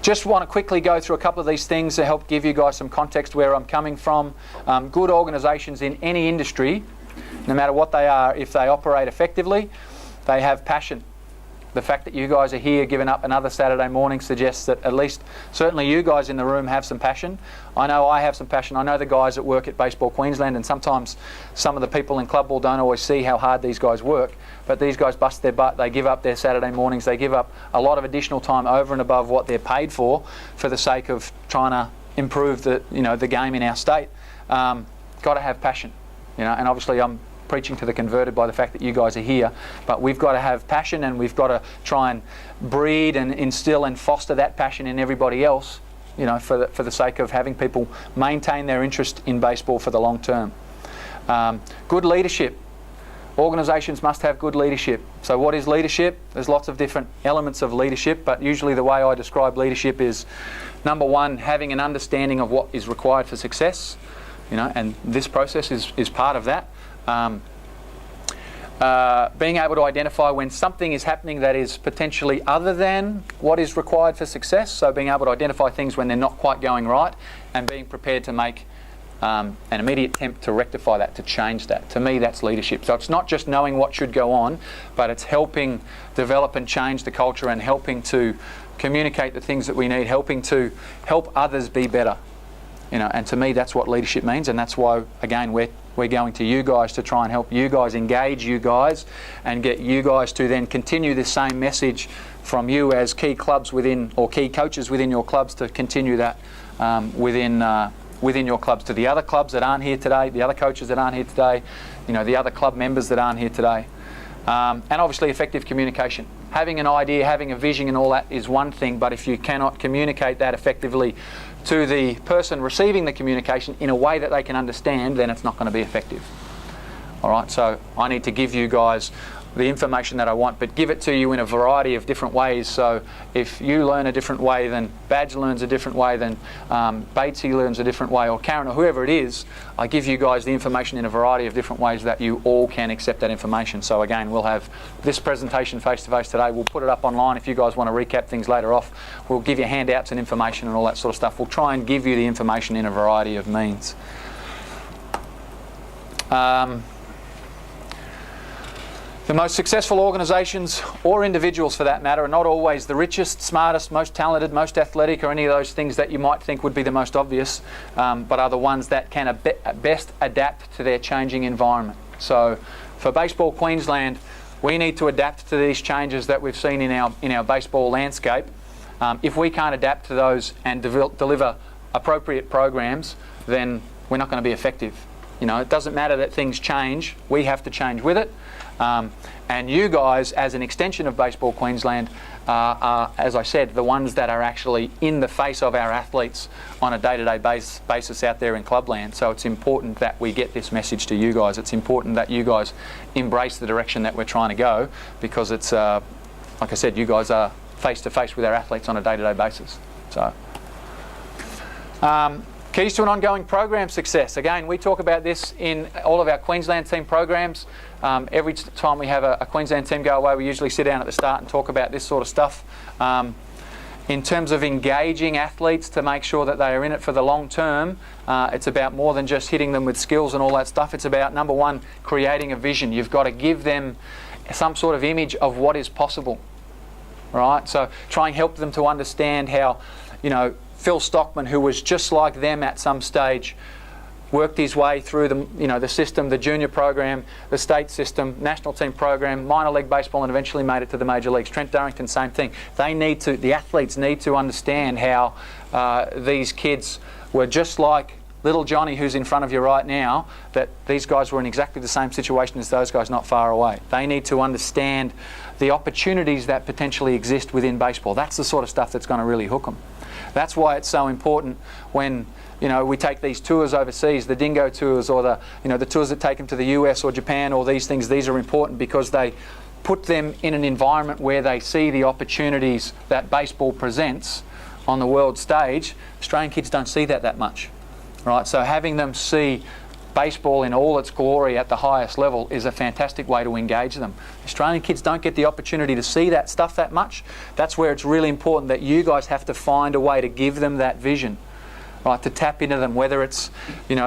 Just want to quickly go through a couple of these things to help give you guys some context where I'm coming from. Good organisations in any industry, no matter what they are, if they operate effectively, they have passion. The fact that you guys are here giving up another Saturday morning suggests that at least, certainly you guys in the room have some passion. I know I have some passion. I know the guys that work at Baseball Queensland, and sometimes some of the people in club ball don't always see how hard these guys work, but these guys bust their butt. They give up their Saturday mornings. They give up a lot of additional time over and above what they're paid for the sake of trying to improve the game in our state. Got to have passion, and obviously I'm preaching to the converted by the fact that you guys are here, but we've got to have passion, and we've got to try and breed and instill and foster that passion in everybody else, for the sake of having people maintain their interest in baseball for the long term. Good leadership. Organisations must have good leadership. So what is leadership? There's lots of different elements of leadership, but usually the way I describe leadership is, number one, having an understanding of what is required for success, and this process is part of that. Being able to identify when something is happening that is potentially other than what is required for success, so being able to identify things when they're not quite going right, and being prepared to make an immediate attempt to rectify that, to change that. To me, that's leadership. So it's not just knowing what should go on, but it's helping develop and change the culture, and helping to communicate the things that we need, helping to help others be better. And to me, that's what leadership means, and that's why, again, we're going to you guys to try and help you guys, engage you guys, and get you guys to then continue this same message from you as key clubs within, or key coaches within your clubs, to continue that within your clubs, to the other clubs that aren't here today, the other coaches that aren't here today, the other club members that aren't here today. And obviously effective communication. Having an idea, having a vision and all that is one thing, but if you cannot communicate that effectively to the person receiving the communication in a way that they can understand, then it's not going to be effective. All right, so I need to give you guys the information that I want, but give it to you in a variety of different ways. So if you learn a different way, then Badge learns a different way, then Batesy learns a different way, or Karen, or whoever it is, I give you guys the information in a variety of different ways that you all can accept that information. So again, we'll have this presentation face-to-face today. We'll put it up online if you guys want to recap things later off. We'll give you handouts and information and all that sort of stuff. We'll try and give you the information in a variety of means. The most successful organisations, or individuals for that matter, are not always the richest, smartest, most talented, most athletic, or any of those things that you might think would be the most obvious, but are the ones that can best adapt to their changing environment. So for Baseball Queensland, we need to adapt to these changes that we've seen in our baseball landscape. If we can't adapt to those and deliver appropriate programs, then we're not going to be effective. It doesn't matter that things change, we have to change with it. And you guys, as an extension of Baseball Queensland, are, as I said, the ones that are actually in the face of our athletes on a day-to-day basis out there in clubland. So it's important that we get this message to you guys. It's important that you guys embrace the direction that we're trying to go, because it's, like I said, you guys are face-to-face with our athletes on a day-to-day basis. So. Keys to an ongoing program success. Again, we talk about this in all of our Queensland team programs. Every time we have a Queensland team go away, we usually sit down at the start and talk about this sort of stuff. In terms of engaging athletes to make sure that they are in it for the long term, it's about more than just hitting them with skills and all that stuff. It's about, number one, creating a vision. You've got to give them some sort of image of what is possible. Right? So try and help them to understand how, Phil Stockman, who was just like them at some stage, worked his way through the system, the junior program, the state system, national team program, minor league baseball, and eventually made it to the major leagues. Trent Durrington, same thing. The athletes need to understand how these kids were just like little Johnny, who's in front of you right now, that these guys were in exactly the same situation as those guys not far away. They need to understand the opportunities that potentially exist within baseball. That's the sort of stuff that's going to really hook them. That's why it's so important when we take these tours overseas, the dingo tours, or the tours that take them to the US or Japan, or these things. These are important because they put them in an environment where they see the opportunities that baseball presents on the world stage. Australian kids don't see that much, right? So having them see baseball in all its glory at the highest level is a fantastic way to engage them. Australian kids don't get the opportunity to see that stuff that much. That's where it's really important that you guys have to find a way to give them that vision, right? To tap into them, whether it's,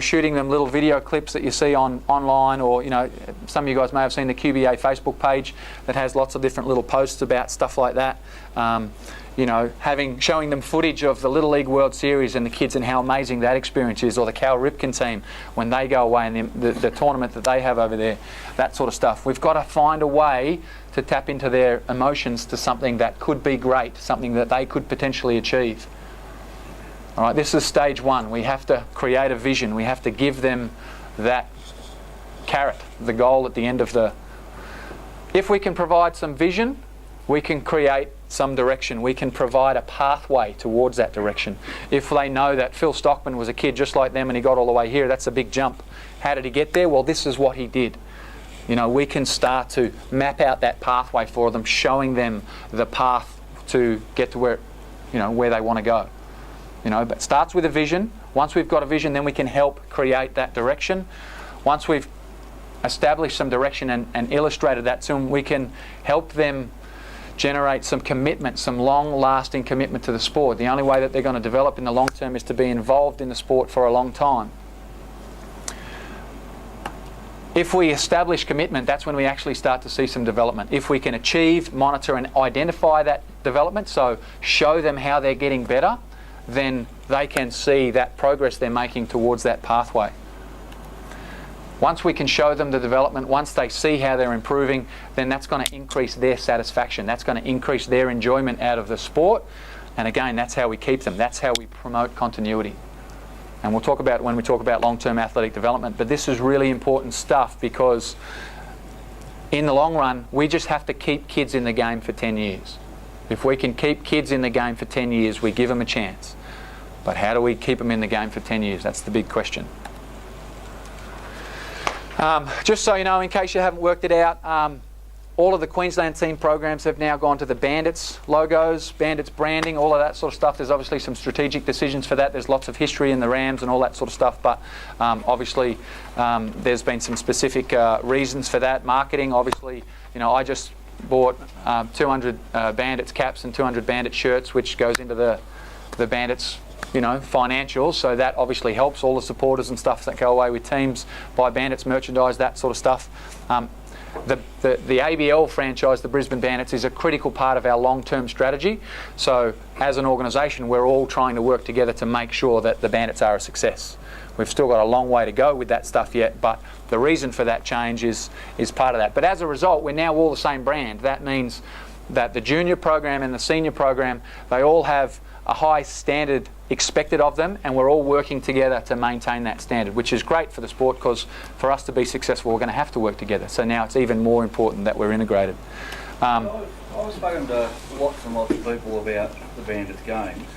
shooting them little video clips that you see online, or, some of you guys may have seen the QBA Facebook page that has lots of different little posts about stuff like that. Showing them footage of the Little League World Series and the kids and how amazing that experience is, or the Cal Ripken team when they go away and the tournament that they have over there, that sort of stuff. We've got to find a way to tap into their emotions to something that could be great, something that they could potentially achieve. All right, this is stage one. We have to create a vision. We have to give them that carrot, the goal at the end of the... If we can provide some vision, we can create some direction. We can provide a pathway towards that direction. If they know that Phil Stockman was a kid just like them and he got all the way here, that's a big jump. How did he get there? Well, this is what he did. We can start to map out that pathway for them, showing them the path to get to where they want to go. But it starts with a vision. Once we've got a vision, then we can help create that direction. Once we've established some direction and illustrated that to them, we can help them generate some commitment, some long-lasting commitment to the sport. The only way that they're going to develop in the long term is to be involved in the sport for a long time. If we establish commitment, that's when we actually start to see some development. If we can achieve, monitor and identify that development, so show them how they're getting better, then they can see that progress they're making towards that pathway. Once we can show them the development, once they see how they're improving, then that's going to increase their satisfaction. That's going to increase their enjoyment out of the sport. And again, that's how we keep them. That's how we promote continuity. And we'll talk about when we talk about long-term athletic development. But this is really important stuff, because in the long run, we just have to keep kids in the game for 10 years. If we can keep kids in the game for 10 years, we give them a chance. But how do we keep them in the game for 10 years? That's the big question. Just so you know, in case you haven't worked it out, all of the Queensland team programs have now gone to the Bandits logos, Bandits branding, all of that sort of stuff. There's obviously some strategic decisions for that. There's lots of history in the Rams and all that sort of stuff, but obviously there's been some specific reasons for that. Marketing, obviously, I just bought 200 Bandits caps and 200 Bandits shirts, which goes into the Bandits financials, so that obviously helps all the supporters and stuff that go away with teams, buy Bandits merchandise, that sort of stuff. The ABL franchise, the Brisbane Bandits, is a critical part of our long-term strategy. So as an organisation, we're all trying to work together to make sure that the Bandits are a success. We've still got a long way to go with that stuff yet, but the reason for that change is part of that. But as a result, we're now all the same brand. That means that the junior program and the senior program, they all have a high standard expected of them, and we're all working together to maintain that standard, which is great for the sport, because for us to be successful, we're going to have to work together. So now it's even more important that we're integrated. I've spoken to lots and lots of people about the Bandits games,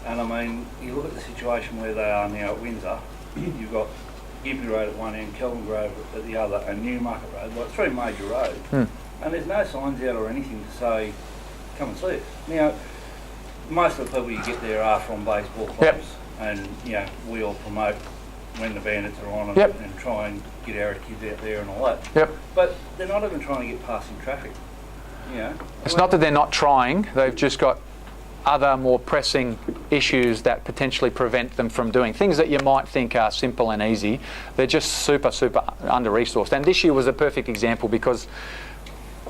and I mean, you look at the situation where they are now at Windsor. You've got Gympie Road at one end, Kelvin Grove at the other, and Newmarket Road, like three major roads. And there's no signs out or anything to say, come and see us. Now, most of the people you get there are from baseball clubs, and we all promote when the Bandits are on and try and get our kids out there and all that. But they're not even trying to get passing traffic. It's not that they're not trying, they've just got other more pressing issues that potentially prevent them from doing things that you might think are simple and easy. They're just super under-resourced. And this year was a perfect example, because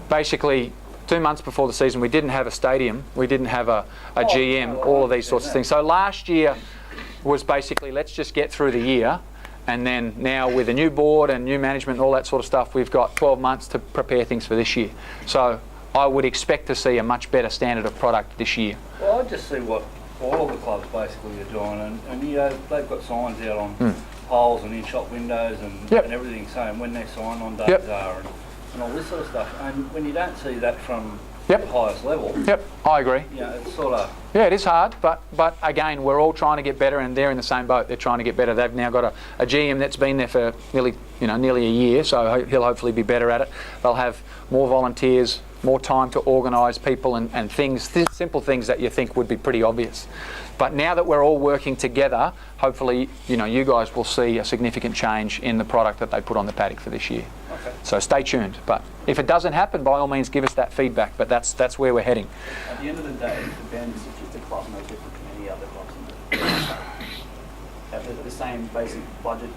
basically 2 months before the season, we didn't have a stadium, we didn't have a GM, all of these sorts of things. So last year was basically, let's just get through the year, and then now with a new board and new management and all that sort of stuff, we've got 12 months to prepare things for this year. So I would expect to see a much better standard of product this year. Well, I just see what all of the clubs basically are doing, and they've got signs out on poles and in-shop windows and everything saying when their sign-on days are, and all this sort of stuff. And when you don't see that from the highest level, I agree. It's sort of... Yeah, it is hard, but again, we're all trying to get better, and they're in the same boat. They're trying to get better. They've now got a GM that's been there for nearly a year, so he'll hopefully be better at it. They'll have more volunteers more time to organise people and things, simple things that you think would be pretty obvious. But now that we're all working together, hopefully, you guys will see a significant change in the product that they put on the paddock for this year. Okay. So stay tuned. But if it doesn't happen, by all means, give us that feedback. But that's where we're heading. At the end of the day, the band is just a club no different from any other clubs in the have the same basic budget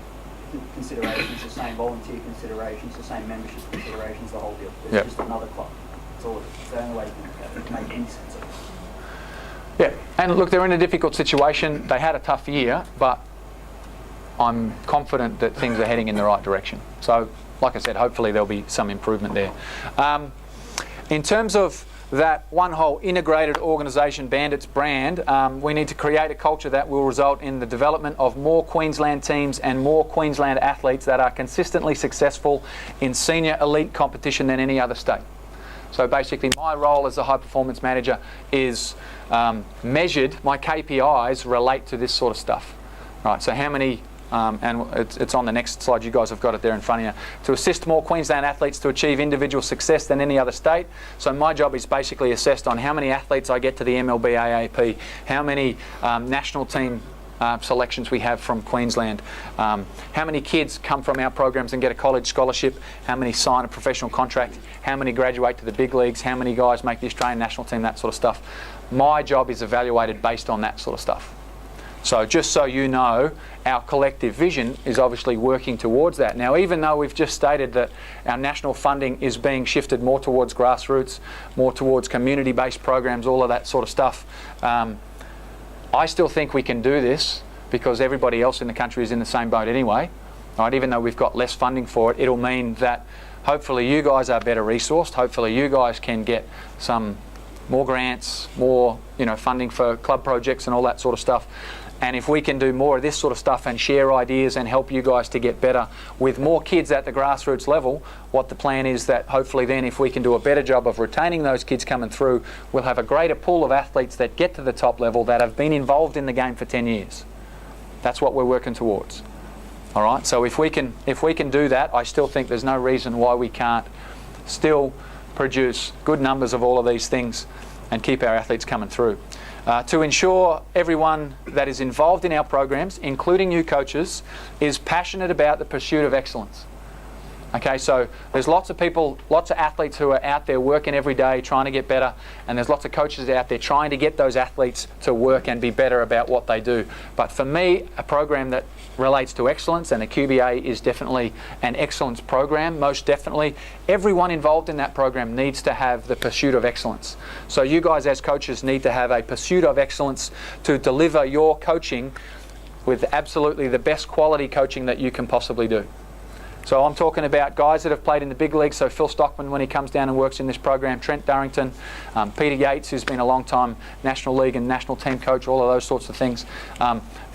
considerations, the same volunteer considerations, the same membership considerations, the whole deal. It's just another club. That's all it is. It's the only way you can make any sense of it. Yeah, and look, they're in a difficult situation. They had a tough year, but I'm confident that things are heading in the right direction. So, like I said, hopefully there'll be some improvement there. In terms of that one whole integrated organisation, Bandits brand, we need to create a culture that will result in the development of more Queensland teams and more Queensland athletes that are consistently successful in senior elite competition than any other state. So basically my role as a high performance manager is measured, my KPIs relate to this sort of stuff. Right, so how many, and it's on the next slide, you guys have got it there in front of you, to assist more Queensland athletes to achieve individual success than any other state. So my job is basically assessed on how many athletes I get to the MLB AAP, how many national team selections we have from Queensland, how many kids come from our programs and get a college scholarship, how many sign a professional contract, how many graduate to the big leagues, how many guys make the Australian national team, that sort of stuff. My job is evaluated based on that sort of stuff. So just so you know, our collective vision is obviously working towards that. Now, even though we've just stated that our national funding is being shifted more towards grassroots, more towards community-based programs, all of that sort of stuff, I still think we can do this because everybody else in the country is in the same boat anyway. Right? Even though we've got less funding for it, it'll mean that hopefully you guys are better resourced. Hopefully you guys can get some more grants, more funding for club projects and all that sort of stuff. And if we can do more of this sort of stuff and share ideas and help you guys to get better with more kids at the grassroots level, what the plan is that hopefully then if we can do a better job of retaining those kids coming through, we'll have a greater pool of athletes that get to the top level that have been involved in the game for 10 years. That's what we're working towards. All right, so if we can do that, I still think there's no reason why we can't still produce good numbers of all of these things and keep our athletes coming through. To ensure everyone that is involved in our programs, including you coaches, is passionate about the pursuit of excellence. Okay, so there's lots of people, lots of athletes who are out there working every day trying to get better, and there's lots of coaches out there trying to get those athletes to work and be better about what they do. But for me, a program that relates to excellence, and the QBA is definitely an excellence program, most definitely. Everyone involved in that program needs to have the pursuit of excellence. So you guys as coaches need to have a pursuit of excellence to deliver your coaching with absolutely the best quality coaching that you can possibly do. So I'm talking about guys that have played in the big leagues, so Phil Stockman when he comes down and works in this program, Trent Durrington, Peter Yates who's been a long time National League and national team coach, all of those sorts of things.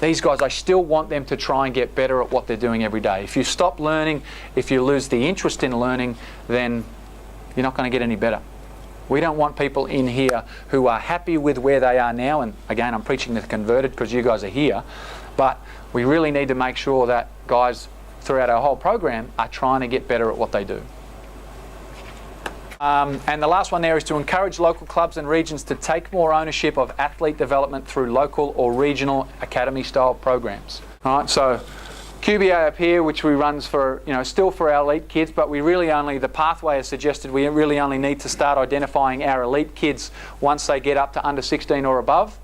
These guys, I still want them to try and get better at what they're doing every day. If you stop learning, if you lose the interest in learning, then you're not going to get any better. We don't want people in here who are happy with where they are now, and again I'm preaching to the converted because you guys are here, but we really need to make sure that guys throughout our whole program are trying to get better at what they do. And the last one there is to encourage local clubs and regions to take more ownership of athlete development through local or regional academy style programs. All right, so QBA up here, which we runs for, still for our elite kids, but we really only, the pathway has suggested we really only need to start identifying our elite kids once they get up to under 16 or above,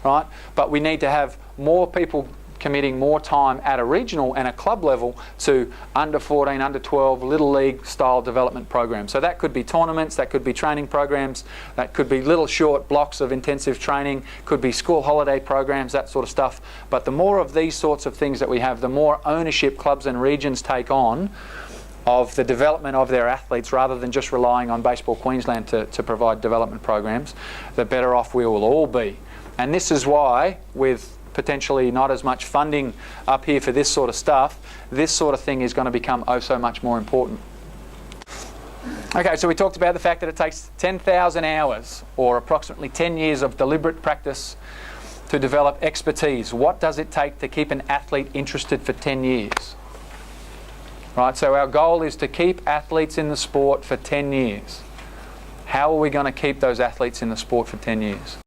right? But we need to have more people committing more time at a regional and a club level to under 14, under 12, little league style development programs. So that could be tournaments, that could be training programs, that could be little short blocks of intensive training, could be school holiday programs, that sort of stuff. But the more of these sorts of things that we have, the more ownership clubs and regions take on of the development of their athletes rather than just relying on Baseball Queensland to provide development programs, the better off we will all be. And this is why, with potentially not as much funding up here for this sort of stuff, this sort of thing is going to become oh so much more important. Okay, so we talked about the fact that it takes 10,000 hours or approximately 10 years of deliberate practice to develop expertise. What does it take to keep an athlete interested for 10 years? Right, so our goal is to keep athletes in the sport for 10 years. How are we going to keep those athletes in the sport for 10 years?